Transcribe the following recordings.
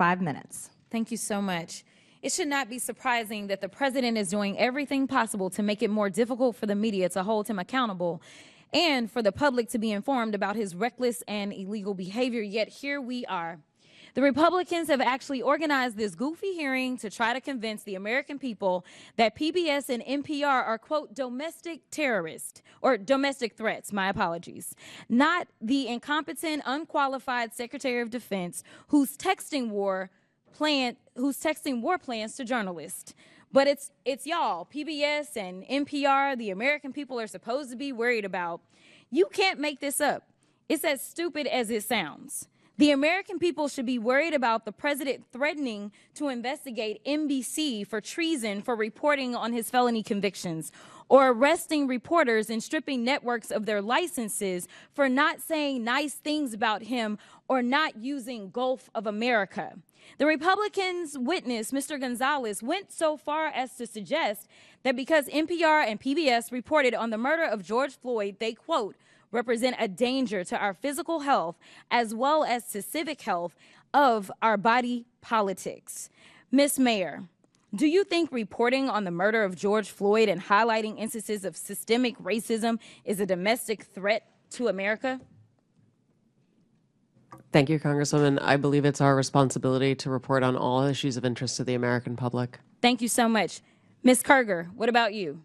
5 minutes. Thank you so much. It should not be surprising that the president is doing everything possible to make it more difficult for the media to hold him accountable and for the public to be informed about his reckless and illegal behavior. Yet here we are. The Republicans have actually organized this goofy hearing to try to convince the American people that PBS and NPR are, quote, domestic terrorists, or domestic threats, my apologies, not the incompetent, unqualified Secretary of Defense who's texting war plans to journalists. But it's y'all, PBS and NPR, the American people are supposed to be worried about. You can't make this up. It's as stupid as it sounds. The American people should be worried about the president threatening to investigate NBC for treason for reporting on his felony convictions, or arresting reporters and stripping networks of their licenses for not saying nice things about him or not using Gulf of America. The Republicans' witness, Mr. Gonzalez, went so far as to suggest that because NPR and PBS reported on the murder of George Floyd, they, quote, represent a danger to our physical health as well as to civic health of our body politics. Ms. Mayor, do you think reporting on the murder of George Floyd and highlighting instances of systemic racism is a domestic threat to America? Thank you, Congresswoman. I believe it's our responsibility to report on all issues of interest to the American public. Thank you so much. Ms. Kerger, what about you?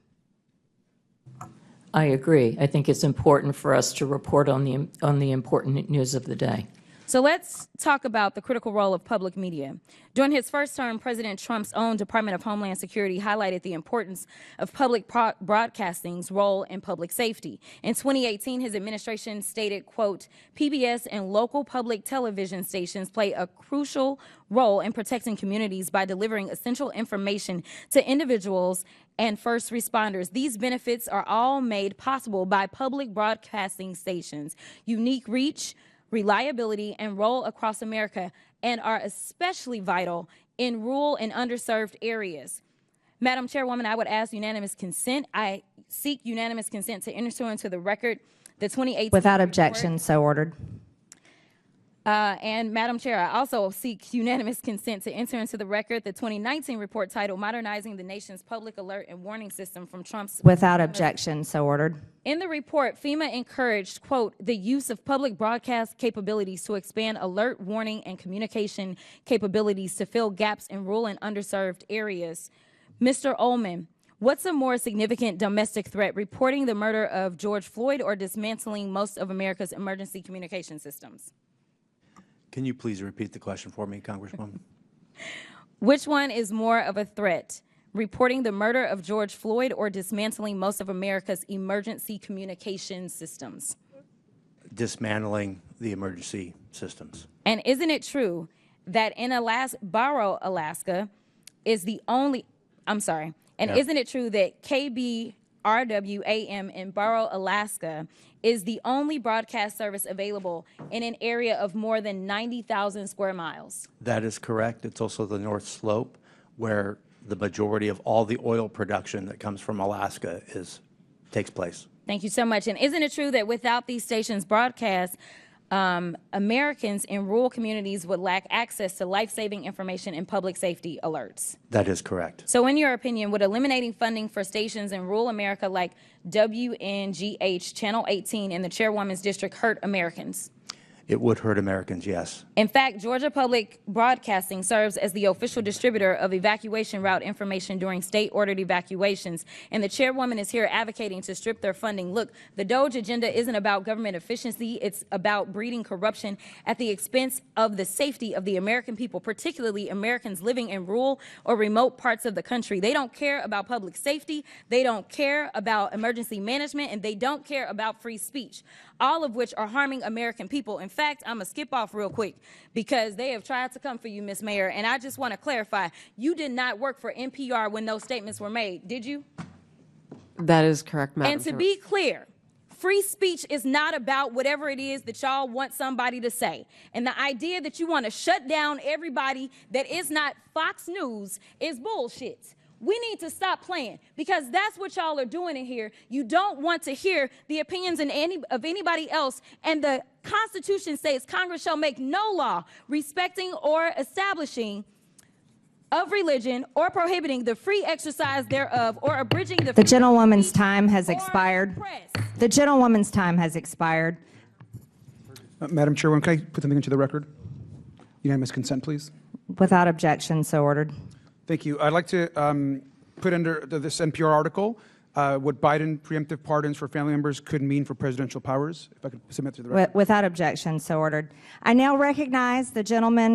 I agree. I think it's important for us to report on the important news of the day. So let's talk about the critical role of public media. During his first term, President Trump's own Department of Homeland Security highlighted the importance of public broadcasting's role in public safety. In 2018, his administration stated, quote, PBS and local public television stations play a crucial role in protecting communities by delivering essential information to individuals and first responders. These benefits are all made possible by public broadcasting stations' unique reach, reliability, and role across America, and are especially vital in rural and underserved areas. Madam Chairwoman, I would ask unanimous consent. I seek unanimous consent to enter into the record the 2018 Without objection, so ordered. And Madam Chair, I also seek unanimous consent to enter into the record the 2019 report titled Modernizing the Nation's Public Alert and Warning System from Trump's. Without objection, so ordered. In the report, FEMA encouraged, quote, the use of public broadcast capabilities to expand alert, warning, and communication capabilities to fill gaps in rural and underserved areas. Mr. Ullman, what's a more significant domestic threat, reporting the murder of George Floyd or dismantling most of America's emergency communication systems? Can you please repeat the question for me, Congresswoman? Which one is more of a threat, reporting the murder of George Floyd or dismantling most of America's emergency communication systems? Dismantling the emergency systems. And isn't it true that in Barrow, Alaska is the only, isn't it true that KBRWAM in Barrow, Alaska is the only broadcast service available in an area of more than 90,000 square miles? That is correct. It's also the North Slope, where the majority of all the oil production that comes from Alaska takes place. Thank you so much. And isn't it true that without these stations' broadcast, Americans in rural communities would lack access to life-saving information and public safety alerts? That is correct. So in your opinion, would eliminating funding for stations in rural America like WNGH Channel 18 in the Chairwoman's District hurt Americans? It would hurt Americans, yes. In fact, Georgia Public Broadcasting serves as the official distributor of evacuation route information during state-ordered evacuations, and the chairwoman is here advocating to strip their funding. Look, the DOGE agenda isn't about government efficiency. It's about breeding corruption at the expense of the safety of the American people, particularly Americans living in rural or remote parts of the country. They don't care about public safety. They don't care about emergency management, and they don't care about free speech, all of which are harming American people. In fact, I'm going to skip off real quick because they have tried to come for you, Ms. Mayor, and I just want to clarify, you did not work for NPR when those statements were made, did you? That is correct, Madam And to Chair. be clear, free speech is not about whatever it is that y'all want somebody to say. And the idea that you want to shut down everybody that is not Fox News is bullshit. we need to stop playing, because that's what y'all are doing in here. You don't want to hear the opinions of anybody else, and the Constitution states Congress shall make no law respecting or establishing of religion or prohibiting the free exercise thereof or abridging the The freedom of gentlewoman's speech time has or expired. press. The gentlewoman's time has expired. Madam Chairwoman, can I put something into the record? Unanimous consent, please. Without objection, so ordered. Thank you. I'd like to put under this NPR article what Biden preemptive pardons for family members could mean for presidential powers. If I could submit to the record. Without objection, so ordered. I now recognize the gentleman